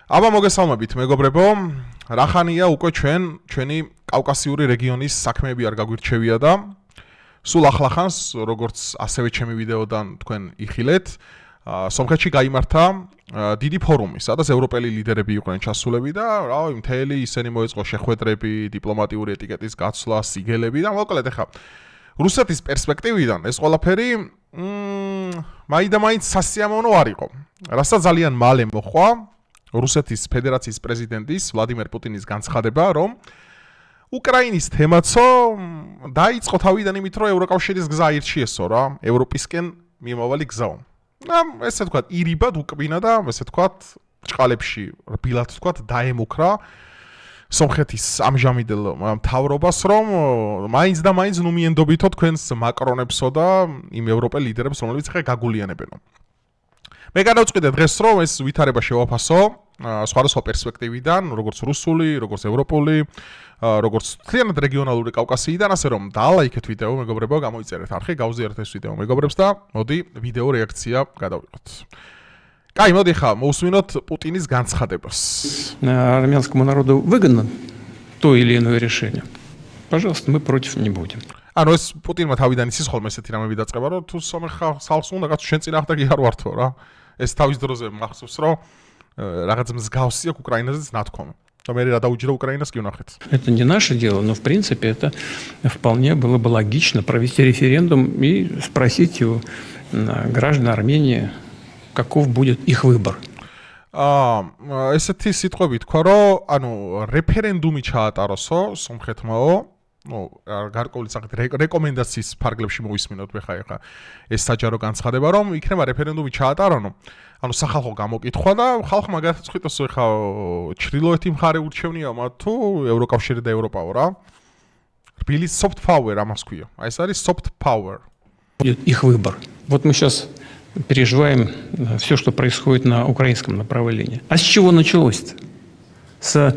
აბა მოგესალმებით მეგობრებო, რახანია უკვე ჩვენი კავკასიური რეგიონის საქმეები არ გაგვირჩევია და სულ ახლახანს, როგორც ასევე ჩემი ვიდეოდან თქვენ იხილეთ, სომხეთში გაიმართა დიდი ფორუმი, სადაც ევროპელი ლიდერები იყვნენ ჩასულები და რავი, მთელი ისინი მოეწყო შეხვედრები, დიპლომატიური ეტიკეტის გაცვლა, სიგელები და მოკლედ ახლა რუსეთის პერსპექტივიდან ეს ყველაფერი მაინც სასიამოვნო არ იყო. რასაც ძალიან მალე მოხდა რუსეთის ფედერაციის პრეზიდენტის ვლადიმერ პუტინის განცხადება, რომ უკრაინის თემაცო დაიწყო თავიდან იმით, რომ ევროკავშირის გზა ირჩიესო რა, ევროპისკენ მიმავალი გზაო. ესე თქვა, ირიბად უკბინა და ესე თქვა, ჭყალებში რბილად თქვა, დაემუქრა სომხეთის ამჟამინდელ მთავრობას, რომ მაინც და მაინც ნუ მიენდობითო თქვენს მაკრონებსო და იმ ევროპელ ლიდერებს, რომლებიც ხე გაგულიანებენო. მე გადავწყვიტე დღეს, რომ ეს ვითარება შევაფასო სხვადასხვა პერსპექტივიდან, როგორც რუსული, როგორც ევროპული, როგორც მთლიანად რეგიონალური კავკასიიდან, ასე რომ დაალაიქეთ ვიდეო, მეგობრებო, გამოიწერეთ არხი, გავზიარეთ ეს ვიდეო მეგობრებს და მოდი ვიდეო რეაქცია გადავიღოთ. Кай, მოდი ხა, მოусმინოთ პუტინის განცხადებას. Армянскому народу выгодно то или иное решение. Пожалуйста, мы против не будем. ანუ ეს პუტინმა თავიდან იცის ხოლმე ესეთი რამები დაწყება, რომ თუ სომეხა ხალხს უნდა კაც შენ წინააღმდეგ არ ვართო რა. ეს თავის დროზე მახსოვს, რომ რაღაც მსგავსი აქვს უკრაინაზეც ნათქვამი. და მე რა დაუჯდა უკრაინას კი ვნახეთ. Это не наше дело, но в принципе это вполне было бы логично провести референдум и спросить у граждан Армении, каков будет их выбор. ესეთი სიტყვები თქვა, რომ ანუ რეფერენდუმი ჩაატაროსო სომხეთმაო, გარკვეული საკითხი რეკომენდაციის ფარგლებში მოვისმინოთ ხა ეს საჯარო განცხადება, რომ იქნება რეფერენდუმი ჩაატარონო. ანუ სახალხო გამოკითხვა და ხალხმა გადაწყვიტოს ხა ჩრდილოეთი მხარე ურჩევნია მათ თუ ევროკავშირი და ევროპაო რა. რბილი soft power ამას ქვია. აი ეს არის soft power. Их выбор. Вот мы сейчас переживаем все, что происходит на украинском направлении. А с чего началось-то? Со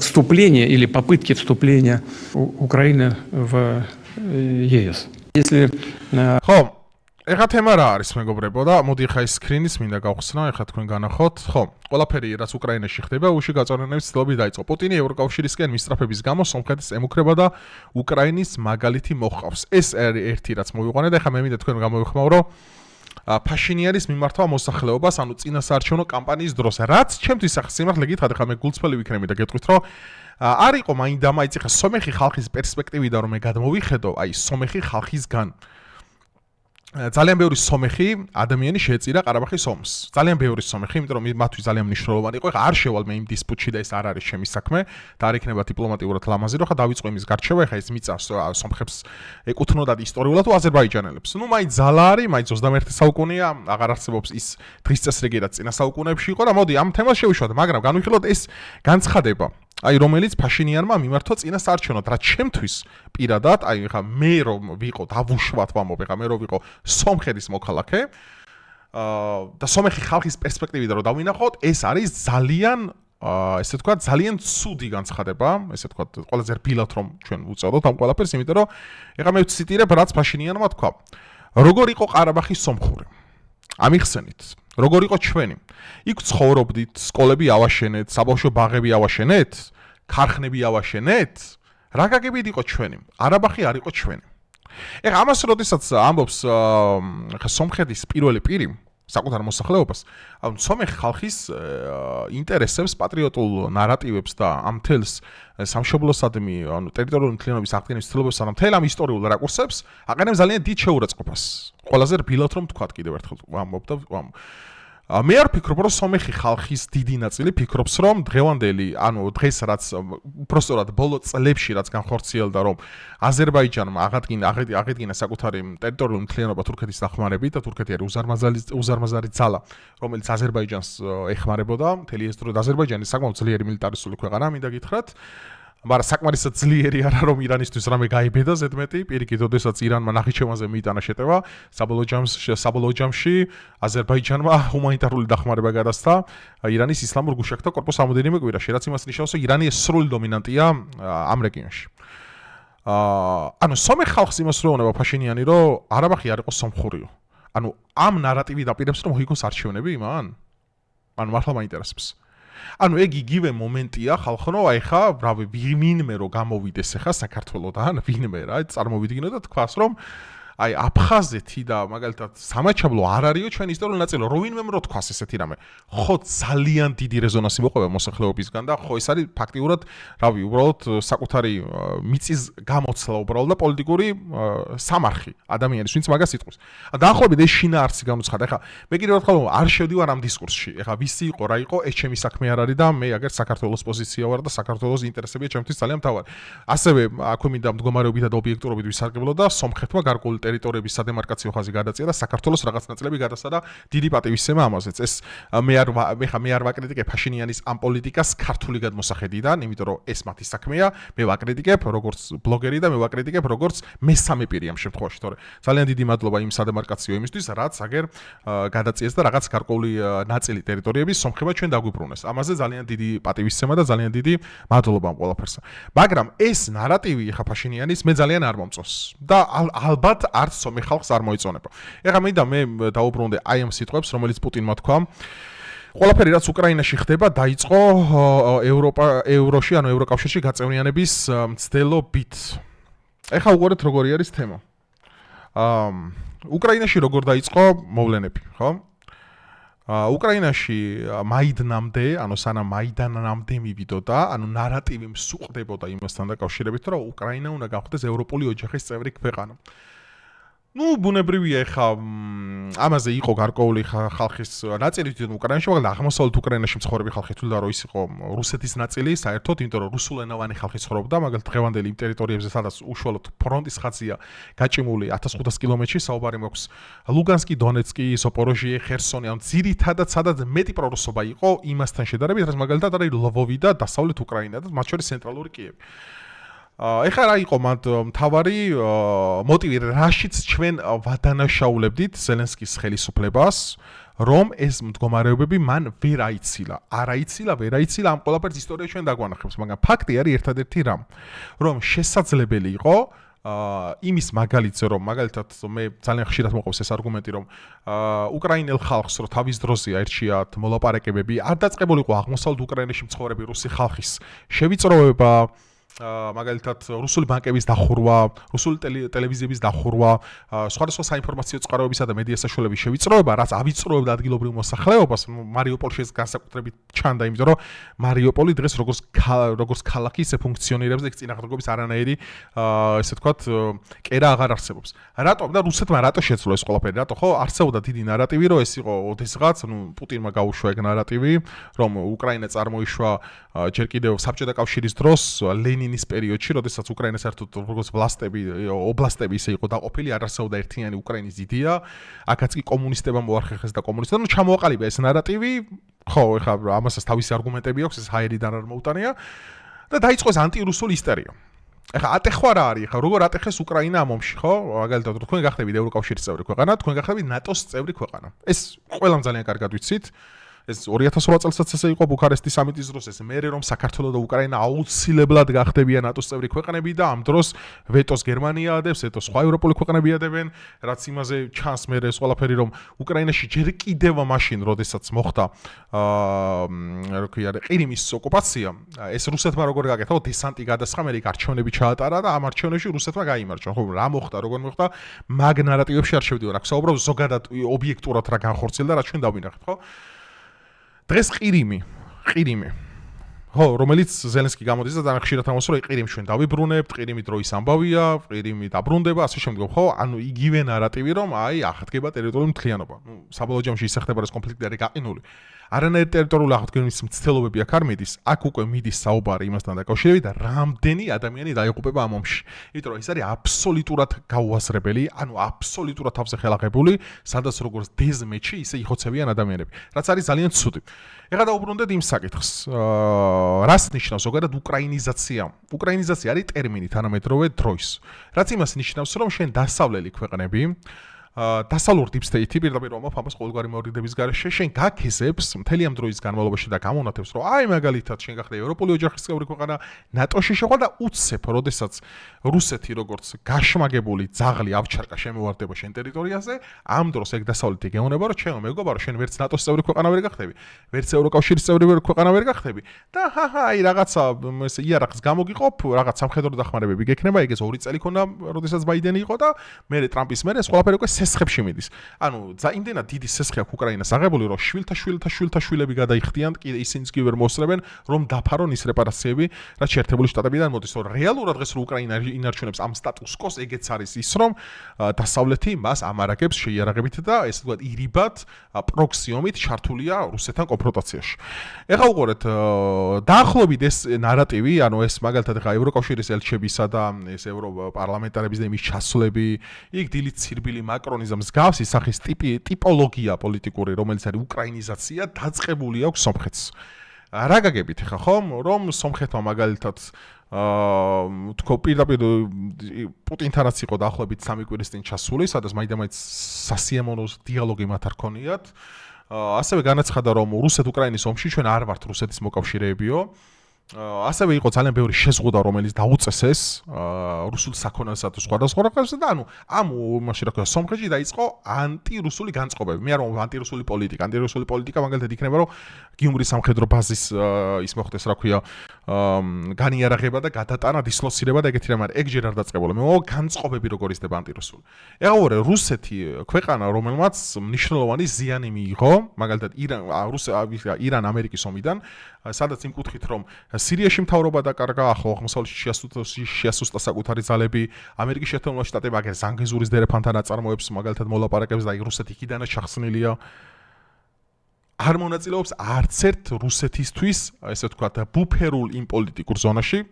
вступления или попытки вступления Украины в ЕС. Если ხო, ეხა თემა რა არის მეგობრებო და მოდი ხა ის სკრინის მინდა გავხსნა, ეხა თქვენ განახოთ. ხო, ყველაფერი რაც უკრაინაში ხდება, უში გაწევრიანების ცდილები დაიწყო. პუტინი ევროკავშირისკენ მისწრაფების გამო სომხეთის ემუქრება და უკრაინის მაგალითი მოჰყავს. ეს ერთი რაც მოვიყვანე და ეხა მე მინდა თქვენ გამოვიხმაო, რომ ფაშინიანის მიმართვა მოსახლეობას, ანუ წინასაარჩევნო კამპანიის დროს, რაც ჩემთვის ახლა სიმართლე გითხრათ, ახლა მე გულწრფელი ვიქნები და გეტყვით, რომ არ იყო მაინდამაინც ახლა სომეხი ხალხის პერსპექტივიდან რომ მე გადმოვიხედო, აი სომეხი ხალხისგან ძალიან ბევრი სომეხი ადამიანი შეეწირა ყარაბაღის ომს. ძალიან ბევრი სომეხი, იმიტომ რომ მათთვის ძალიან მნიშვნელოვანი იყო. ეხლა არ შევალ მე იმ დისპუტში და ეს არ არის ჩემი საქმე და არ იქნება დიპლომატიურად ლამაზი, რომ ხა დავიწყო იმის გარჩევა, ეხლა ეს მიწა სომხებს ეკუთვნოდათ ისტორიულად თუ აზერბაიჯანელებს. ნუ მაინც ძალა არის, მაინც 21 საუკუნეა, აღარ არსებობს ის დღის წესრიგი რაც წინა საუკუნეებში იყო და მოდი ამ თემას შევიშვათ, მაგრამ განვიხილოთ ეს განცხადება. აი რომელიც ფაშინიანმა მიმართვა წინასაარჩევნოდ, რაც ჩემთვის პირადად, აი ხა მე რომ ვიყო დავუშვათ ვამობ, ხა მე რომ ვიყო სომხეთის მოქალაქე და სომეხი ხალხის პერსპექტივიდან რომ დავინახოთ, ეს არის ძალიან ესე თქვა ძალიან ცუდი განცხადება, ესე თქვა ყველაზე რბილად რომ ჩვენ უწოდოთ ამ ყველაფერს, იმიტომ რომ ეხა მე ვციტირებ რაც ფაშინიანმა თქვა. როგორ იყო ყარაბაღის სომხური? ამიხსენით, როგორ იყო ჩვენი? იქ ცხოვრობდით, სკოლები ავაშენეთ, საბავშვო ბაღები ავაშენეთ, ქარხნები ავაშენეთ, რა გაგებით იყო ჩვენი? ყარაბაღი არ იყო ჩვენი. ეხლა ამას როდესაც ამბობს ხა სომხეთის პირველი პირი საკუთარ მოსახლეობას, ანუ სომეხ ხალხის ინტერესებს, პატრიოტულ ნარატივებს და ამ თელს სამშობლოსადმი, ანუ ტერიტორიული მთლიანობის აღდგენის ცდილობებს და მთელ ამ ისტორიულ რაკურსებს აყენებს ძალიან დიდ შეურაცხყოფას. ყველაზე რბილად რომ თქვათ კიდევ ერთხელ ვამბობ და მე არ ფიქრობ, რომ სომეხი ხალხის დიდი ნაწილი ფიქრობს, რომ დღევანდელი, ანუ დღეს რაც უბრალოდ ბოლო წლებში რაც განხორციელდა, რომ აზერბაიჯანმა აღედგინა საკუთარი ტერიტორიული მთლიანობა თურქეთის დახმარებით და თურქეთი არის უზარმაზარი ძალა, რომელიც აზერბაიჯანს ეხმარებოდა, მთელი ეს დრო აზერბაიჯანი საკმაოდ ძლიერი მილიტარისტული ქვეყანა, მინდა გითხრათ. მაგრამ საკმარისად ძლიერი არა რომ ირანისთვის რამე გაიბედა ზედმეტი, პირიქით, ოდესაც ირანმა ნახიჩევანზე მიიტანა შეტევა, საბოლოო ჯამში აზერბაიჯანმა ჰუმანიტარული დახმარება გადასცა ირანის ისლამურ გუშაკთა კორპუსს რამოდენიმე კვირაში, რაც იმას ნიშნავს, რომ ირანი სრული დომინანტია ამ რეგიონში. ანუ სომეხ ხალხს იმას რო უნება ფაშინიანი, რომ ყარაბაღი არ იყო სომხურიო. ანუ ამ ნარატივი დაპირებს, რომ მოიგოს არჩევნები მან? ანუ მართლა მაინტერესებს. ანუ ეგ იგივე მომენტია ხალხო, აი ხა, რავი, ვინმე რო გამოვიდეს ახლა საქართველოდან, ვინმე რა, წარმოვიდგინო და თქვას რომ აი აფხაზეთი და მაგალითად სამაჩაბლო არ არისო ჩვენ ისტორიული ნაწილი, რო ვინმე რო თქვას ესეთი რამე. ხო ძალიან დიდი რეზონანსი მოყვება მოსახლეობისგან და ხო ეს არის ფაქტიურად, რავი, უბრალოდ საკუთარი მიწის გამოცლა უბრალოდ და პოლიტიკური სამარხი ადამიანის, ვინც მაგას იტყვის. დაახლოებით ეს შინაარსი გამოცხადა. ეხლა მე კიდევ ერთხელ არ შევდივარ ამ დისკურსში. ეხლა ვისი იყო, რა იყო, ეს ჩემი საქმე არ არის და მე აგერ საქართველოს პოზიცია ვარ და საქართველოს ინტერესებია ჩემთვის ძალიან მთავარი. ასევე აქვე მინდა მდგომარეობით და ობიექტურობით ვისარგებლო და სომხეთმა გარკვეული ტერიტორიების სადემარკაციო ხაზი გადაწია და საქართველოს რაღაც ნაწილები გადასცა და დიდი პატივისცემა ამაზეც. ეს მე არ ვაკრიტიკებ ფაშინიანის ამ პოლიტიკას ქართული გადმოსახედიდან, იმიტომ რომ ეს მათი საქმეა, მე ვაკრიტიკებ როგორც ბლოგერი და მე ვაკრიტიკებ როგორც მესამე პირი ამ შემთხვევაში, თორე ძალიან დიდი მადლობა იმ სადემარკაციო იმისთვის, რაც აგერ გადაწიეს და რაღაც გარკვეული ნაწილი ტერიტორიების სომხება ჩვენ დაგვიბრუნეს. ამაზე ძალიან დიდი პატივისცემა და ძალიან დიდი მადლობა ამ ყველაფერს. მაგრამ ეს ნარატივი ხა ფაშინიანის მე ძალიან არ მომწონს და ალბათ არც სომეხ ხალხს არ მოიწონება. ეხლა მინდა მე დაუბრუნდე აი ამ სიტყვებს, რომელიც პუტინმა თქვა. ყველაფერი რაც უკრაინაში ხდება, დაიწყო ევროში, ანუ ევროკავშირში გაწევრიანების მცდელობით. ეხლა უყურეთ როგორი არის თემა. უკრაინაში როგორ დაიწყო მოვლენები, ხო? უკრაინაში მაიდნამდე, ანუ სანამ მაიდანამდე მივიდოდა, ანუ ნარატივი მსუყდებოდა იმასთან დაკავშირებით, რომ უკრაინა უნდა გახდეს ევროპული ოჯახის წევრი ქვეყანა. ну ბუნებრივია ხა ამაზე იყო გარკვეული ხალხის ნაწილი თვითონ უკრაინაში, მაგრამ აღმოსავლეთ უკრაინაში მცხოვრები ხალხი თვლიდა რომ ის იყო რუსეთის ნაწილი, საერთოდ, იმიტომ რომ რუსულენოვანი ხალხი ცხოვრობდა, მაგალითად დღევანდელი იმ ტერიტორიებზე, სადაც უშუალოდ ფრონტის ხაზია გაჭიმული 1500 კილომეტრში, საუბარი მაქვს ლუგანსკი, დონეცკი, ზოპოროჟიე, ხერსონი, ან ძირითადად სადაც მეტი პრორუსობა იყო იმასთან შედარებით, რაც მაგალითად არის ლვოვი და დასავლეთ უკრაინა და მათ შორის ცენტრალური კიევი. ეხლა რა იყო მათ მთავარი მოტივი, რაშიც ჩვენ ვადანაშაულებდით ზელენსკის ხელისუფლებას, რომ ეს მდგომარეობები მან ვერ აიცილა. არ აიცილა, ვერ აიცილა, ამ ყველაფერს ისტორია ჩვენ დაგვანახებს, მაგრამ ფაქტი არის ერთადერთი რამ, რომ შესაძლებელი იყო იმის მაგალითზე, რომ მაგალითად მე ძალიან ხშირად მოყავს ეს არგუმენტი, რომ უკრაინელ ხალხს რო თავის დროზე აირჩიათ მოლაპარაკებები, არ დაწყებულიყო აღმოსავლეთ უკრაინაში მცხოვრები რუსი ხალხის შევიწროება, მაგალითად რუსული ბანკების დახურვა, რუსული ტელევიზიების დახურვა, სხვადასხვა საინფორმაციო წყაროებისა და მედია საშუალებების შევიწროება, რაც ავიწროებდა ადგილობრივ მოსახლეობას, მარიუპოლში ეს განსაკუთრებით ჩანდა, იმიტომ რომ მარიუპოლი დღეს როგორც ქალაქი ისე ფუნქციონირებს და წინააღმდეგობის არანაირი ესე ვთქვათ კერა აღარ არსებობს. რატომ და რუსეთმა რატო შეძლო ეს ყველაფერი? რატო ხო არსებობდა დიდი ნარატივი, რომ ეს იყო ოდესღაც, პუტინმა გაუშვა ეგ ნარატივი, რომ უკრაინა წარმოიშვა ჯერ კიდევ საბჭოთა კავშირის დროს ლენინის პერიოდში, როდესაც უკრაინა საერთოდ როგორც ობლასტები ისე იყო დაყოფილი, არ არსებობდა ერთიანი უკრაინის იდეა, აქაც კი კომუნისტებმა მოახერხეს და კომუნისტებმა ჩამოაყალიბა ეს ნარატივი, ხო, ეხლა ამასაც თავისი არგუმენტები აქვს, ეს ჰაერიდან არ მოუტანია და დაიწყო ეს ანტირუსული ისტერია. ეხლა ატეხვა რა არის, ეხლა როგორ ატეხეს უკრაინა ამ ომში, ხო? მაგალითად, თქვენ გახდებით ევროკავშირის წევრი ქვეყანა, თქვენ გახდებით ნატოს წევრი ქვეყანა. ეს ყველამ ძალიან კარგად ვიცით. ეს 2008 წელსაც ესე იყო ბუქარესტის სამიტის დროს, ეს მერე რომ საქართველო და უკრაინა აუცილებლად გახდებიან ნატოს წევრი ქვეყნები და ამ დროს ვეტოს გერმანია ადევს, ვეტოს სხვა ევროპული ქვეყნები ადებენ, რაც იმაზე ჩანს მერე ეს ყველაფერი, რომ უკრაინაში ჯერ კიდევ მაშინ, როდესაც მოხდა რა ქვია, ყირიმის ოკუპაცია, ეს რუსეთმა როგორ გაკეთა, დესანტი გადასხა, მერე არჩევნები ჩაატარა და ამ არჩევნებში რუსეთმა გაიმარჯვა. ხო, რა მოხდა, როგორ მოხდა, მაგ ნარატივებში არ შევდივარ, აქ საუბრობ ზოგადად ობიექტურად რა განხორციელდა, რაც ჩვენ დავინახეთ, ხო? დღეს ყირიმი, ხო, რომელიც ზელენსკი გამოდის და ძალიან ხშირად ამბობს, რომ ყირიმს ჩვენ დავიბრუნებთ, ყირიმი დროის ამბავია, ყირიმი დაბრუნდება, ასე შემდეგ, ხო, ანუ იგივე ნარატივი, რომ აი, ახადგება ტერიტორიული მთლიანობა. საბოლოო ჯამში ისახდება ეს კონფლიქტი არის გაყინული. არანაირი ტერიტორიული ახდგენის მცდელობები აქ არ მიდის, აქ უკვე მიდის საუბარი იმასთან დაკავშირებით და რამდენი ადამიანი დაიღუპება ამ ომში. იმიტომ რომ ეს არის აბსოლუტურად გაუაზრებელი, ანუ აბსოლუტურად თავზე ხელახებული, სადაც როგორც დეზმეთში ისე იხოცებიან ადამიანები, რაც არის ძალიან ცუდი. ეხლა დაუბრუნდეთ იმ საკითხს. რას ნიშნავს ზოგადად უკრაინიზაცია? უკრაინიზაცია არის ტერმინი თანამედროვე დროის. რაც იმას ნიშნავს, რომ შენ დასავლელი ქვეყნები დასავლურ deep state-ი პირდაპირ რომ ამას ყოველგვარი მორიდების გარეშე შენ გაქიზებს მთელი ამ დროის განმავლობაში და გამონათებს რომ აი მაგალითად შენ გახდა ევროპული ოჯახის წევრი ქვეყანა ნატოში შეხვდა და უცებ როდესაც რუსეთი როგორც გაშმაგებული ძაღლი ავჩარკა შემოვარდება შენ ტერიტორიაზე ამ დროს ეგ დასავლეთი გეუბნება რომ ჩემო მეგობარო შენ ვერც ნატოს წევრი ქვეყანა ვერ გახდები ვერც ევროკავშირის წევრი ქვეყანა ვერ გახდები და აი რაღაცა ეს იარაღს გამოგიყოფ რაღაც სამხედრო დახმარებები გექნება ეგეც 2 წელი ქონდა როდესაც ბაიდენი იყო და მე ტრამპის მერე ეს ყველაფერი უკვე სესხებში მიდის. ანუ იმდენად დიდი სესხი აქვს უკრაინას აღებული, რომ შვილთა შვილები გადაიხდიან, ისინიც კი ვერ მოსწრებენ, რომ დაფარონ ის რეპარაციები, რაც შეერთებული შტატებიდან მოდის. რომ რეალურად დღეს რო უკრაინა ინარჩუნებს ამ სტატუს კოს, ეგეც არის ის, რომ დასავლეთი მას ამარაგებს შეიარაღებით და ესე ვთქვათ, ირიბად პროქსიომით ჩართულია რუსეთთან კონფრონტაციაში. ეხლა უყურეთ, დაახლოებით ეს ნარატივი, ანუ ეს მაგალითად ეხლა ევროკავშირის ელჩებისა და ეს ევროპარლამენტარების და იმის ჩასვლები, იქ დილით ცირბილი მაკრონის მსგავსი სახის ტიპოლოგია პოლიტიკური, რომელიც არის უკრაინიზაცია, დაწყებული აქვს სომხეთს. რა გაგებით ხა ხომ, რომ სომხეთმა მაგალითად თქო პირდაპირ პუტინთანაც იყო დაახლოებით 3 კვირის წინ ჩასული, სადაც მაინდამაინც სასიამოვნო დიალოგი მათ არ ქონიათ. ასევე განაცხადა, რომ რუსეთ-უკრაინის ომში ჩვენ არ ვართ რუსეთის მოკავშირეებიო. ასევე იყო ძალიან ბევრი შეზღუდვა, რომელიც დაუწეს ეს რუსულ საქონელსა თუ სხვადასხვა რაღაცებზე და ანუ ამ იმაში რა ქვია სომხეთში დაიწყო ანტირუსული განწყობები. მე არ ვამბობ ანტირუსული პოლიტიკა მაგალითად იქნება რომ გიუმრის სამხედრო ბაზის ის მოხდეს რა ქვია განიარაღება და გადატანა დისლოცირება და ეგეთი რამ არის. ეგ ჯერ არ დაწყებულა. მე ვამბობ განწყობები როგორ ისდება ანტირუსული. ეხლა რუსეთი ქვეყანა რომელმაც მნიშვნელოვანი ზიანი მიიღო მაგალითად ირან ამერიკის ომიდან სადაც იმ კუთხით რომ სირიაში მთავრობა დაკარგა ახლო აღმოსავლეთში შეასუსტა საკუთარი ძალები ამერიკის შეერთებული შტატები აგერ ზანგეზურის დერეფანთან აწარმოებს მაგალითად მოლაპარაკებს და რუსეთი იქიდანაც ჩახსნილია არ მონაწილეობს არც ერთ რუსეთისთვის ესე ვთქვათ ბუფერულ იმ პოლიტიკურ ზონაში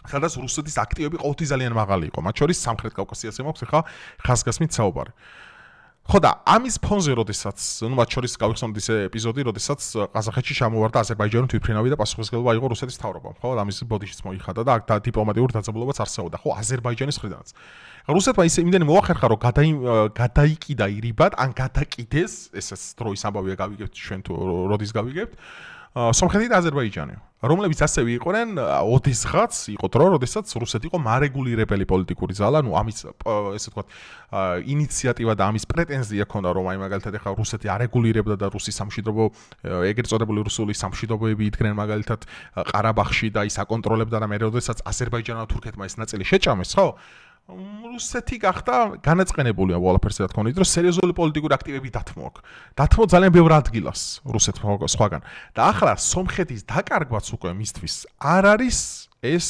სადაც რუსეთის აქტივები ყოველთვის ძალიან მაღალი იყო მათ შორის სამხრეთ კავკასიაზე მოხს ხა ხაზგასმით საუბარი ხო და ამის ფონზე როდესაც მათ შორის გავიხსენოთ ის ეპიზოდი როდესაც ყაზახეთში ჩამოვარდა აზერბაიჯანი თვითმფრინავი და პასუხისმგებლობა იყო რუსეთის მთავრობამ ხო და ამის ბოდიშიც მოიხადა და აქ დიპლომატიური დაძაბულობაც არსებობდა ხო აზერბაიჯანის მხრიდანაც რუსეთმა ისე იმდენი მოახერხა რომ გადაიკიდა ირიბად ან გადაკიდეს ესეც დროის ამბავია გავიგებთ ჩვენ თუ როდის გავიგებთ სომხეთი და აზერბაიჯანი რომლებიც ასევე იყვნენ ოდესღაც იყო დრო როდესაც რუსეთი იყო მარეგულირებელი პოლიტიკური ძალა ნუ ამის ესე ვთქვათ ინიციატივა და ამის პრეტენზია ქონდა რომ აი მაგალითად ეხლა რუსეთი არეგულირებდა და რუსის სამშვიდობო ეგრეთ წოდებული რუსული სამშვიდობოები იდგნენ მაგალითად ყარაბაღში და ის აკონტროლებდა და მე როდესაც აზერბაიჯანმა თურქეთმა ეს ნაწილი შეჭამეს ხო რუსეთი გახდა განაწყენებული ამ ყველაფერზე რა თქმა უნდა, რომ სერიოზული პოლიტიკური აქტივები დათმო აქ. დათმო ძალიან ბევრ ადგილას რუსეთმა სხვაგან. და ახლა სომხეთის დაკარგვაც უკვე მისთვის არ არის ეს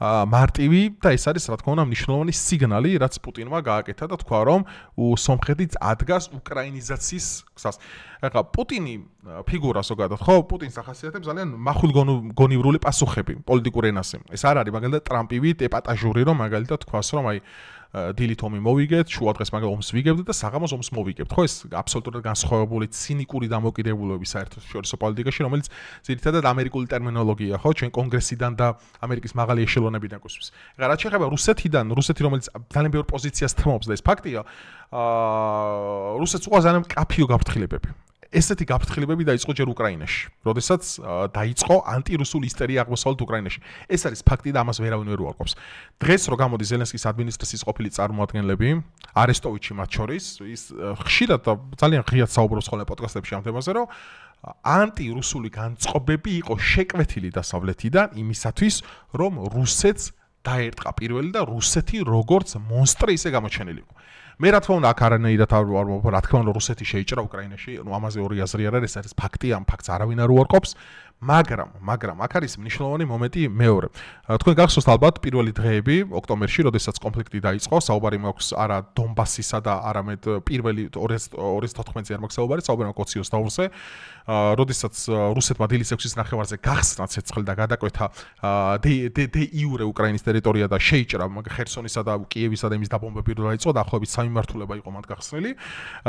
მარტივი და ეს არის რა თქმა უნდა მნიშვნელოვანი სიგნალი, რაც პუტინმა გააკეთა და თქვა რომ სომხეთიც ადგას უკრაინიზაციის გზას. ეხლა პუტინი ფიგურა ზოგადად ხო პუტინს ახასიათებს ძალიან მახვილგონივრული პასუხები პოლიტიკურ ენაზე. ეს არ არის მაგალითად ტრამპივით ეპატაჟური რომ მაგალითად თქვას რომ აი დილით ომი მოვიგეთ, შუა დღეს მაგალითად ომს ვიგებთ და საღამოს ომს მოვიგებთ. ხო ეს აბსოლუტურად განსხვავებული ცინიკური დამოკიდებულების საერთაშორისო პოლიტიკაში, რომელიც ძირითადად ამერიკული ტერმინოლოგია, ხო, ჩვენ კონგრესიდან და ამერიკის მაღალი ეშელონებიდან გვისმის. ეხლა რაც შეეხება რუსეთი რომელიც ძალიან ბევრ პოზიციას თმობს და ეს ფაქტია, რუსეთს უყურს ძალიან კაფიო გაფრთხილებები. ესეთი გაფრთხილებები დაიწყო ჯერ უკრაინაში, როდესაც დაიწყო ანტირუსული ისტერია აღმოსავლეთ უკრაინაში. ეს არის ფაქტი და ამას ვერავინ ვერ უარყოფს. დღეს რო გამოდის ზელენსკის ადმინისტრაციის ყოფილი წარმომადგენლები, არესტოვიჩი მათ შორის, ის ხშირად და ძალიან ღიად საუბრობს ხოლმე პოდკასტებში ამ თემაზე, რომ ანტირუსული განწყობები იყო შეკვეთილი დასავლეთიდან იმისათვის, რომ რუსეთს დაერტყა პირველი და რუსეთი როგორც მონსტრი ისე გამოჩენილი იყო. მე რა თქმა უნდა აქ არანაირად არ ვამბობ რა თქმა უნდა რუსეთი შეიჭრა უკრაინაში ნუ ამაზე ორი აზრი არ არის ეს არის ფაქტი ამ ფაქტს არავინ არ უარყოფს მაგრამ აქ არის მნიშვნელოვანი მომენტი მეორე თქვენ გახსოვთ ალბათ პირველი დღეები ოქტომბერში როდესაც კონფლიქტი დაიწყო საუბარი მაქვს არა დონბასისა და არამედ პირველი 2014-ზე არ მაქვს საუბარი მაქვს ოციოს დაურზე როდესაც რუსეთმა დილის 6-ის ნახევარზე გახსნა ცეცხლი და გადაკვეთა დე იურე უკრაინის ტერიტორია და შეიჭრა ხერსონისა და კიევისა და იმის დაბომბები რო დაიწყო დაახლოებით სამიმართულება იყო მათ გახსნილი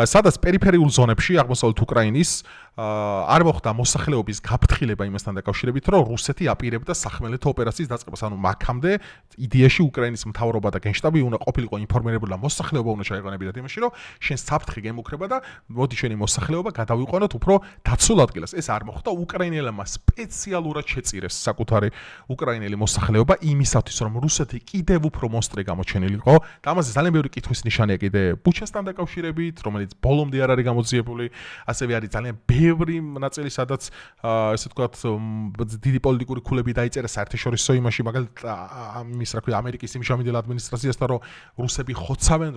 სადაც პერიფერიულ ზონებში აღმოსავლეთ უკრაინის არ მოხდა მოსახლეობის გაფრთხილება იმასთან დაკავშირებით, რომ რუსეთი აპირებდა სახმელეთო ოპერაციის დაწყებას. ანუ მაგამდე იდეაში უკრაინის მთავრობა და გენშტაბი უნდა ყოფილიყო ინფორმირებული და მოსახლეობა უნდა ჩაეყენებინათ იმაში, რომ შენ საფრთხე გემუქრება და მოდი შენი მოსახლეობა გადავიყვანოთ უფრო დაცულ ადგილას. ეს არ მოხდა. უკრაინელებმა სპეციალურად შეწირეს საკუთარი უკრაინელი მოსახლეობა იმისათვის, რომ რუსეთი კიდევ უფრო მონსტრი გამოჩენილიყო. და ამაზე ძალიან ბევრი კითხვის ნიშანია კიდე ბუჩასთან დაკავშირებით, რომელიც ბოლომდე არ არის გამოძიებული. ასევე არის ძალიან ბევრი ნაწილი, სადაც ესე ვთქვათ, დიდი პოლიტიკური ქულები დაიწერა საერთაშორისო იმაში, მაგალითად ამის რა ქვია, ამერიკის იმჟამინდელ ადმინისტრაციასთან, რომ რუსები ხოცავენ,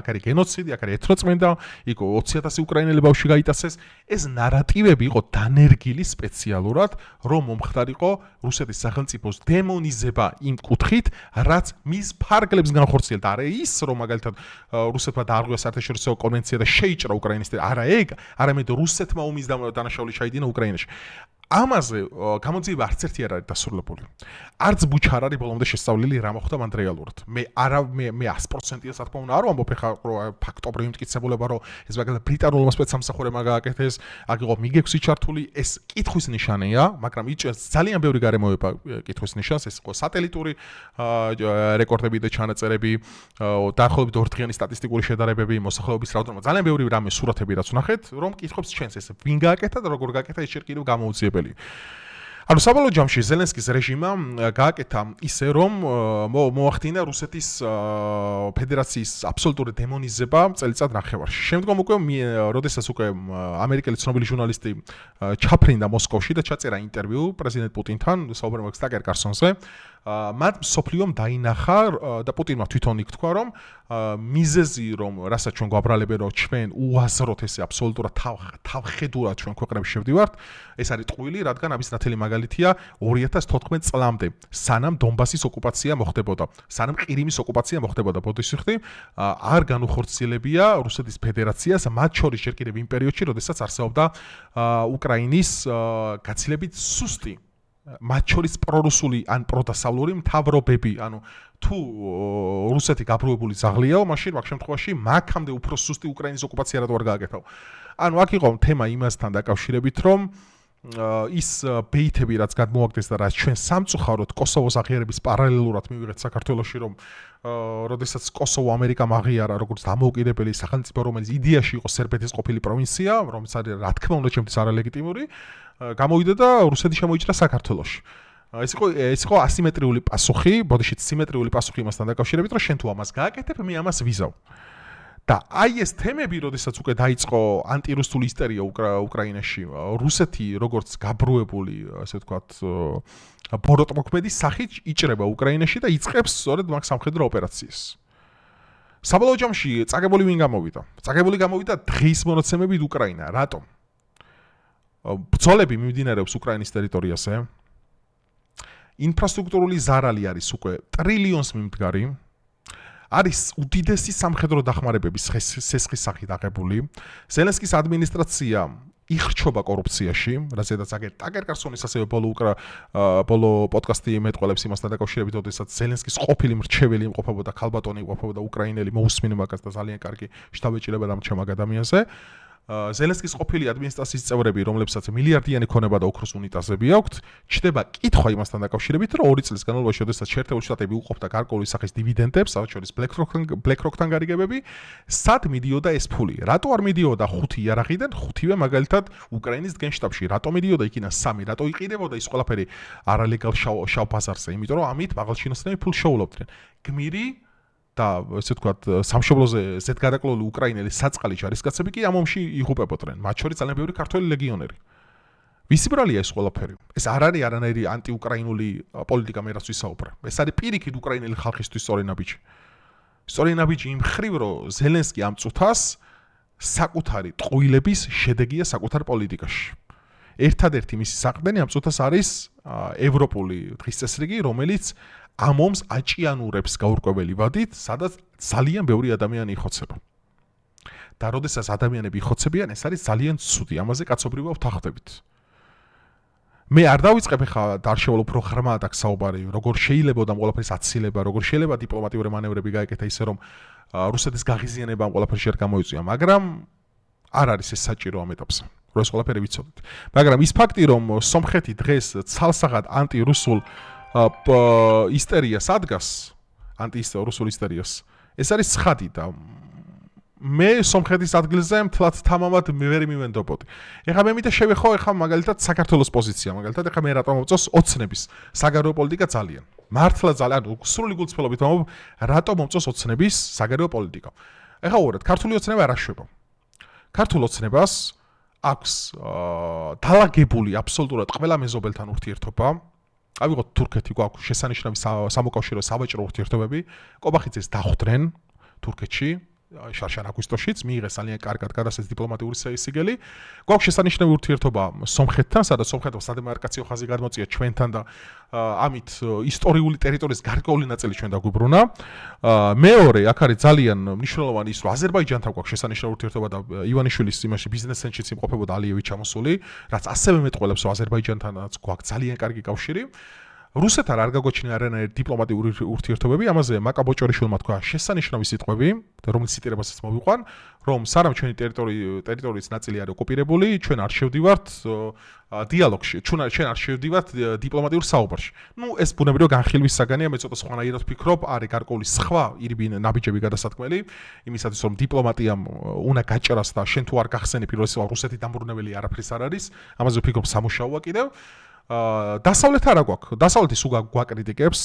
აქ არის გენოციდი, აქ არის ეთნოწმენდა, იქ 20,000 უკრაინელი ბავშვი გაიტაცეს. ეს ნარატივები იყო დანერგილი სპეციალურად, რომ მომხდარიყო რუსეთის სახელმწიფოს დემონიზება იმ კუთხით, რაც მის ფარგლებს განხორციელდა. არა ის, რომ მაგალითად რუსეთმა დაარღვია საერთაშორისო კონვენცია და შეიჭრა უკრაინის არა ეგ, არამედ რუსეთმა ომის დანაშაული ჩაიდინა უკრაინაში. ამაზე გამოძიება არც ერთი არ არის დასრულებული. არც ბუჩა არ არის ბოლომდე შესწავლილი რა მოხდა მან რეალურად. მე 100%-ია რა თქმა უნდა არ ვამბობ ხა ფაქტობრივი მტკიცებულება, რომ ეს მაგალითად ბრიტანულმა სპეცსამსახურებმა გააკეთეს, აქ იყო MIG-6 ჩართული, ეს კითხვის ნიშანია, მაგრამ იჭერს ძალიან ბევრი გარემოება კითხვის ნიშანს, ეს იყო სატელიტური რეკორდები და ჩანაწერები, დაახლოებით 2 დღიანი სტატისტიკური შედარებები, მოსახლეობის რაოდენობა, ძალიან ბევრი რამე სურათები რაც ვნახეთ, რომ კითხობს ჩვენს ეს ვინ გააკეთა და როგორ გააკეთა ეს შეიძლება გამოუძიებელია. ანუ საბოლოო ჯამში ზელენსკის რეჟიმმა გააკეთა ისე, რომ მოახდინა რუსეთის ფედერაციის აბსოლუტური დემონიზება წელიწად ნახევარში. შემდგომ უკვე როდესაც უკვე ამერიკელი ცნობილი ჟურნალისტი ჩაფრინდა მოსკოვში და ჩაწერა ინტერვიუ პრეზიდენტ პუტინთან, საუბრობენ სტაკერ კარსონზე, მათ სოფლიომ დაინახა და პუტინმა თვითონ იქ თქვა, რომ მიზეზი, რომ რასაც ჩვენ გვაბრალებენ, რომ ჩვენ უაზროთ ესე აბსოლუტურად თავხედურად ჩვენ ქვეყნებში შევდივართ, ეს არის ტყუილი, რადგან ამის ნათელი მაგალითია 2014 წლამდე, სანამ დონბასის ოკუპაცია მოხდებოდა, სანამ ყირიმის ოკუპაცია მოხდებოდა, ბოდიშიხტი არ განუხორციელებია რუსეთის ფედერაციას, მათ შორის ჯერ კიდევ იმ პერიოდში, როდესაც არსებობდა უკრაინის გაცილებით სუსტი მათ შორის პრორუსული ან პროდასავლური მთავრობები, ანუ თუ რუსეთი გაბრუებული ზაღლიაო, მაშინ მაგ შემთხვევაში მაგამდე უფრო სუსტი უკრაინის ოკუპაცია რატო არ გააკეთაო. ანუ აქ იყო თემა იმასთან დაკავშირებით, რომ ის ბეითები რაც გადმოაგდეს და რაც ჩვენ სამწუხაროდ კოსოვოს აღიარების პარალელურად მივიღეთ საქართველოში, რომ როდესაც კოსოვო ამერიკამ აღიარა როგორც დამოუკიდებელი სახელმწიფო, რომელიც იდეაში იყო სერბეთის ყოფილი პროვინცია, რომელიც არის რა თქმა უნდა ჩემთვის არალეგიტიმური, გამოვიდა და რუსეთი შემოიჭრა საქართველოში. ეს იყო ასიმეტრიული პასუხი, ბოდიშიც სიმეტრიული პასუხი იმასთან დაკავშირებით, რომ შენ თუ ამას გააკეთებ, მე ამას ვიზავ. და აი ეს თემები, როდესაც უკვე დაიწყო ანტირუსული ისტერია უკრაინაში, რუსეთი როგორც გაბრუებული, ასე ვთქვათ, ბოროტმოქმედის სახით იჭრება უკრაინაში და იწყებს სწორედ მაგ სამხედრო ოპერაციას. საბოლოო ჯამში წაგებული ვინ გამოვიდა? წაგებული გამოვიდა დღის მონაცემებით უკრაინა. რატომ? ბრძოლები მიმდინარეობს უკრაინის ტერიტორიაზე. ინფრასტრუქტურული ზარალი არის უკვე ტრილიონს მიმდგარი. არის უდიდესი სამხედრო დახმარებების სესხის სახით აღებული. ზელენსკის ადმინისტრაცია იხრჩობა კორუფციაში, რაზედაც აგერ ტაკერ კარსონის ასევე ბოლო პოდკასტი მეტყველებს იმასთან დაკავშირებით, როდესაც ზელენსკის ყოფილი მრჩეველი იმყოფებოდა ქალბატონი იმყოფებოდა უკრაინელი მოусმინე მაგას და ძალიან კარგი შტაბეჭირება დამრჩა მაგ ადამიანზე. ზელენსკის ყოფილი ადმინისტრაციის წევრები, რომლებსაც მილიარდიანი ქონება და ოქროს უნიტაზები აქვთ, ჩდება კითხვა იმასთან დაკავშირებით, რომ 2 წლის განმავლობაში, როდესაც შეერთებული შტატები უყოფდა გარკვეული სახის დივიდენდებს, მათ შორის BlackRock-თან გარიგებები, სად მიდიოდა ეს ფული? რატო არ მიდიოდა 5 იარაღიდან, 5-ვე მაგალითად უკრაინის გენშტაბში? რატო მიდიოდა იქიდან 3? რატო იყიდებოდა ის ყველაფერი არალეგალ შავ ბაზარზე? იმიტომ რომ ამით მაღალჩინოსნები ფულს შეულობდნენ. გმირი და ესე ვთქვათ, სამშობლოზე ზედგადაკლული უკრაინელი საწყალი ჯარისკაცები კი ამ ომში იღუპებოდნენ. მათ შორის ძალიან ბევრი ქართველი ლეგიონერი. ვისი ბრალია ეს ყველაფერი? ეს არ არის არანაირი ანტიუკრაინული პოლიტიკა, მე რაც ვისაუბრე. ეს არის პირიქით უკრაინელი ხალხისთვის სწორი ნაბიჯი. სწორი ნაბიჯი იმ ხრივ, რომ ზელენსკი ამ წუთას საკუთარი ტყუილების შედეგია საკუთარ პოლიტიკაში. ერთადერთი მისი საყრდენი ამ წუთას არის ევროპული დღის წესრიგი, რომელიც ამ ომს აჭიანურებს გაურკვეველი ვადით, სადაც ძალიან ბევრი ადამიანი იხოცება. და როდესაც ადამიანები იხოცებიან, ეს არის ძალიან ცუდი, ამაზე კაცობრიობა ვთანხმდებით. მე არ დავიწყებ ახლა დარჩეულ უფრო ღრმად აქ საუბარი, როგორ შეიძლება ამ ყველაფრის აცილება, როგორ შეიძლება დიპლომატიური მანევრები გააკეთა ისე, რომ რუსეთის გაღიზიანება ამ ყველაფერში არ გამოიწვია, მაგრამ არ არის ეს საჭირო ამ ეტაპზე. რომ ეს ყველაფერი ვიცოდეთ. მაგრამ ის ფაქტი, რომ სომხეთი დღეს ცალსახად ანტირუსულ ისტერიას ადგას, ანტირუსულ ისტერიას, ეს არის ცხადი და მე სომხეთის ადგილზე მთლად თამამად ვერ მივენდობოდი. ეხლა მე მინდა შევეხო ეხლა მაგალითად საქართველოს პოზიცია, მაგალითად ეხლა მე რატომ მომწონს ოცნების საგარეო პოლიტიკა ძალიან. მართლა ძალიან, ანუ სრული გულწრფელობით მომობ, რატომ მომწონს ოცნების საგარეო პოლიტიკა. ეხლა უყურეთ, ქართული ოცნება არ აშვება. ქართულ ოცნებას აქვს დალაგებული აბსოლუტურად ყველა მეზობელთან ურთიერთობა. ავიღოთ თურქეთი, გვაქვს შესანიშნავი სამოკავშირო სავაჭრო ურთიერთობები. კობახიძეს დახვდნენ თურქეთში. შარშან აგვისტოშიც მიიღეს ძალიან კარგად გადასცეს დიპლომატიური სიგელი. გვაქვს შესანიშნავი ურთიერთობა სომხეთთან, სადაც სომხეთმა სადემარკაციო ხაზი გადმოწია ჩვენთან და ამით ისტორიული ტერიტორიის გარკვეული ნაწილი ჩვენ დაგვიბრუნა. მეორე, აქ არის ძალიან მნიშვნელოვანი ის, რომ აზერბაიჯანთან გვაქვს შესანიშნავი ურთიერთობა და ივანიშვილის იმაში ბიზნეს ცენტრშიც იმყოფებოდა ალიევი ჩამოსული, რაც ასევე მეტყველებს, რომ აზერბაიჯანთანაც გვაქვს ძალიან კარგი კავშირი. რუსეთთან არ გაგვაჩინა არანაირი დიპლომატიური ურთიერთობები, ამაზე მაკა ბოჭორიშვილმა თქვა შესანიშნავი სიტყვები, რომლის ციტირებასაც მოვიყვან, რომ სანამ ჩვენი ტერიტორიის ნაწილი არის ოკუპირებული, ჩვენ არ შევდივართ დიალოგში, ჩვენ არ შევდივართ დიპლომატიურ საუბარში. ნუ ეს ბუნებრივი განხილვის საგანია, მე ცოტა სხვანაირად ვფიქრობ, არის გარკვეული სხვა ირიბინ ნაბიჯები გადასათქმელი, იმისათვის რომ დიპლომატიამ უნდა გაჭრას და შენ თუ არ გახსენი პირველ რიგში რუსეთი დამბრუნებელი არაფრის არ არის, ამაზე ვფიქრობ სამუშაოა კიდევ. დასავლეთ არა გვაქვს. დასავლეთი სულ გვაკრიტიკებს,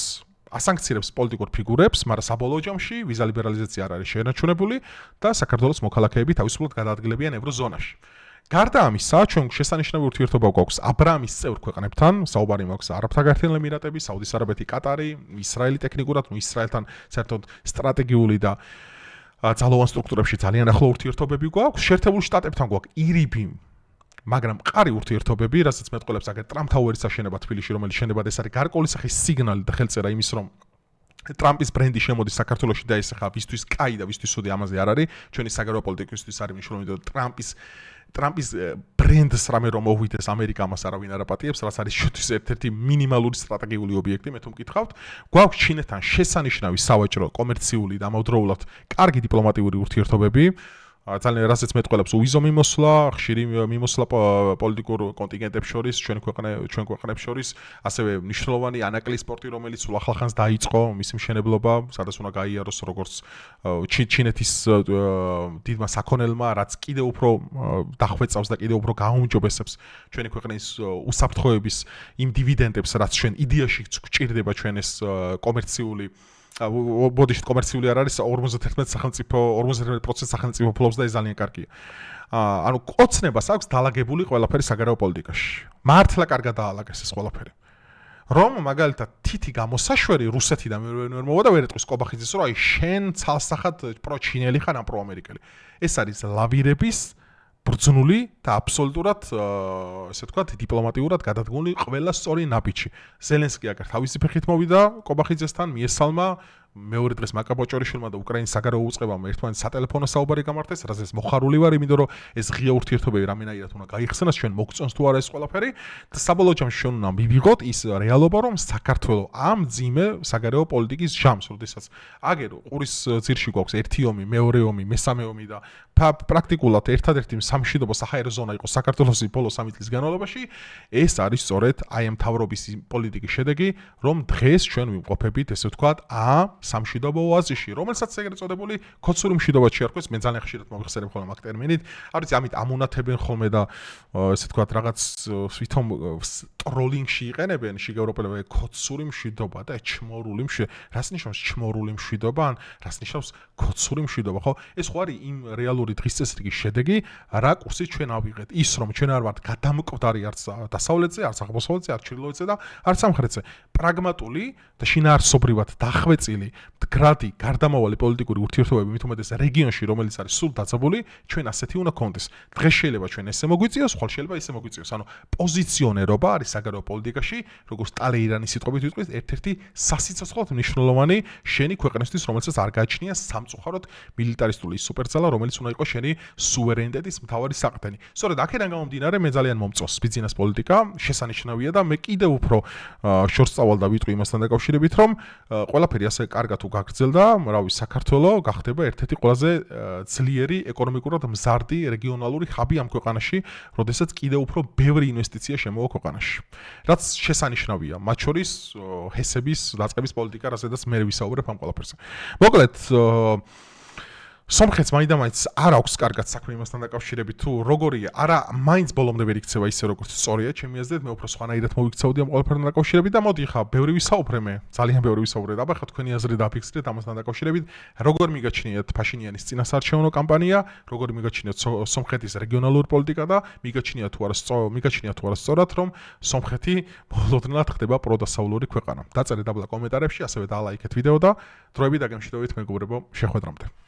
ასანქცირებს პოლიტიკურ ფიგურებს, მაგრამ საბოლოო ჯამში ვიზა ლიბერალიზაცია არ არის შენარჩუნებული და საქართველოს მოქალაქეები თავისუფლად გადაადგილებიან ევროზონაში. გარდა ამისა, ჩვენ შესანიშნავი ურთიერთობა გვაქვს აბრაამის წევრ ქვეყნებთან, საუბარი მაქვს არაბთა გაერთიანებული ემირატები, საუდის არაბეთი, კატარი, ისრაელი ტექნიკურად, ისრაელთან საერთოდ სტრატეგიული და ძალოვან სტრუქტურებში ძალიან ახლო ურთიერთობები გვაქვს. შეერთებულ შტატებთან გვაქვს ირიბი მაგრამ მყარი ურთიერთობები, რასაც მეტყველებს აგერ ტრამპ თაუერის აშენება თბილისში, რომელიც შენებად ეს არის გარკვეული სახის სიგნალი და ხელწერა იმის, რომ ტრამპის ბრენდი შემოდის საქართველოში და ეს ახლა ვისთვის კაი და ვისთვის სუდი ამაზე არ არის, ჩვენი საგარეო პოლიტიკისთვის არის მნიშვნელოვანი და ტრამპის ბრენდს რამე რომ მოვიდეს ამერიკა ამას არავინ არ აპატიებს, რაც არის შუთვის ერთ-ერთი მინიმალური სტრატეგიული ობიექტი, მე თუ მკითხავთ. გვაქვს ჩინეთთან შესანიშნავი სავაჭრო, კომერციული და ამავდროულად კარგი დიპლომატიური ურთიერთობები. ძალიან რასაც მეტყველებს უიზო მიმოსვლა, ხშირი მიმოსვლა პოლიტიკურ კონტინგენტებს შორის, ჩვენ ქვეყნებს შორის, ასევე მნიშვნელოვანი ანაკლი სპორტი, რომელიც სულ ახლახანს დაიწყო, მისი მშენებლობა, სადაც უნდა გაიაროს როგორც ჩინეთის დიდმა საქონელმა, რაც კიდევ უფრო დახვეწავს და კიდევ უფრო გააუმჯობესებს ჩვენი ქვეყნის უსაფრთხოების იმ დივიდენდებს, რაც ჩვენ იდეაში გვჭირდება ჩვენ ეს კომერციული ბოდიშით კომერციული არ არის 51% სახელმწიფო ფლობს და ეს ძალიან კარგია. ანუ ოცნებას აქვს დალაგებული ყველაფერი საგარეო პოლიტიკაში. მართლა კარგად დაალაგეს ეს ყველაფერი. რომ მაგალითად თითი გამოსაშვერი რუსეთიდან ვერ მოვა და ვერ ეტყვის კობახიძეს, რომ აი შენ ცალსახად პროჩინელი ხარ ან პროამერიკელი. ეს არის ლავირების ბრძნული და აბსოლუტურად ესე ვთქვათ დიპლომატიურად გადადგმული ყველა სწორი ნაბიჯი. ზელენსკი აგერ თავისი ფეხით მოვიდა კობახიძესთან, მიესალმა, მეორე დღეს მაკა ბოჭორიშვილმა და უკრაინის საგარეო უწყებამ ერთმანეთს სატელეფონო საუბარი გამართეს, რაზეც მოხარული ვარ, იმიტომ რომ ეს ღია ურთიერთობები რამენაირად უნდა გაიხსნას, ჩვენ მოგწონს თუ არა ეს ყველაფერი და საბოლოო ჯამში ჩვენ უნდა მივიღოთ ის რეალობა, რომ საქართველოს ამ ძიმე საგარეო პოლიტიკის ჟამს, როდესაც აგერ ყურის ძირში გვაქვს ერთი ომი, მეორე ომი, მესამე ომი და პრაქტიკულად ერთადერთი სამშვიდობო საჰაერო ზონა იყო საქართველოსი ბოლო 3 წლის განმავლობაში, ეს არის სწორედ აი ამ მთავრობის პოლიტიკის შედეგი, რომ დღეს ჩვენ ვიმყოფებით, ესე ვთქვათ, სამშვიდობო ოაზისში, რომელსაც ეგრეთ წოდებული ქოცური მშვიდობა შეარქვეს, მე ძალიან ხშირად მოგხსენებ ხოლმე მაგ ტერმინით. არ ვიცი, ამით ამონათებენ ხოლმე და ესე ვთქვათ, რაღაც ვითომ ტროლინგში იყენებენ შიგევროპელები ქოცური მშვიდობა და ჩმორული მშვიდობა. რას ნიშნავს ჩმორული მშვიდობა? ან რას ნიშნავს ქოცური მშვიდობა, ხო? ეს ხო არის იმ რეალური დღის წესრიგის შედეგი, რა კურსით ჩვენ ავიღეთ. ის რომ ჩვენ არ ვართ გადამკვდარი არც დასავლეთზე, არც აღმოსავლეთზე, არც ჩრდილოეთზე და არც სამხრეთზე. პრაგმატული და შინაარსობრივად დახვეწილი მდგრადი გარდამავალი პოლიტიკური ურთიერთობები მით უმეტეს რეგიონში, რომელიც არის სულ დაძაბული, ჩვენ ასეთი უნდა გქონდეს. დღეს შეიძლება ჩვენ ესე მოგვიწიოს, ხვალ შეიძლება ისე მოგვიწიოს. ანუ პოზიციონერობა არის საგარეო პოლიტიკაში, როგორც ტალეირანის სიტყვებით ვიტყვით, ერთ-ერთი სასიცოცხლოდ მნიშვნელოვანი შენი ქვეყნისთვის, რომელსაც არ გააჩნია სამწუხაროდ მილიტარისტული სუპერძალა, რომელიც უნდა იყოს შენი სუვერენიტეტის მთავარი საყრდენი. სწორედ აქედან გამომდინარე მე ძალიან მომწონს ბიზნეს პოლიტიკა, შესანიშნავია და მე კიდევ უფრო შორს წავალ და ვიტყვი იმასთან დაკავშირებით, რომ ყველაფერი ასე კარგად უგაგრძელდა, რავი, საქართველო გახდება ერთ-ერთი ყველაზე ძლიერი ეკონომიკურად მზარდი რეგიონალური ჰაბი ამ ქვეყანაში, როდესაც კიდევ უფრო ბევრი ინვესტიცია შემოვა ქვეყანაში. რაც შესანიშნავია, მათ შორის ჰესების დაწყების პოლიტიკა, რასაც მე ვისაუბრებ ამ ყველაფერზე. მოკლედ სომხეთს მაინდა-მაინც არ აქვს კარგად საქმე იმასთან დაკავშირებით თუ როგორია, არა მაინც ბოლომდე ვერ იქცევა ისე როგორც სწორია, ჩემი აზრით მე უფრო სხვანაირად მოვიქცეოდი ამ ყველაფერთან დაკავშირებით და მოდი ხა, ბევრი ვისაუბრე მე, ძალიან ბევრი ვისაუბრე და აბა ხა თქვენი აზრი დაფიქსირეთ ამასთან დაკავშირებით, როგორ მიგაჩნიათ ფაშინიანის წინასაარჩევნო კამპანია, როგორ მიგაჩნიათ სომხეთის რეგიონალური პოლიტიკა და მიგაჩნიათ თუ არა სწორად, რომ სომხეთი ბოლოდნელად ხდება პროდასავლური ქვეყანა. დაწერეთ აბლა კომენტარებში, ასევე დალაიქეთ ვიდეო და დროებით დაგემშვიდობით მეგობრებო, შეხვედრამდე.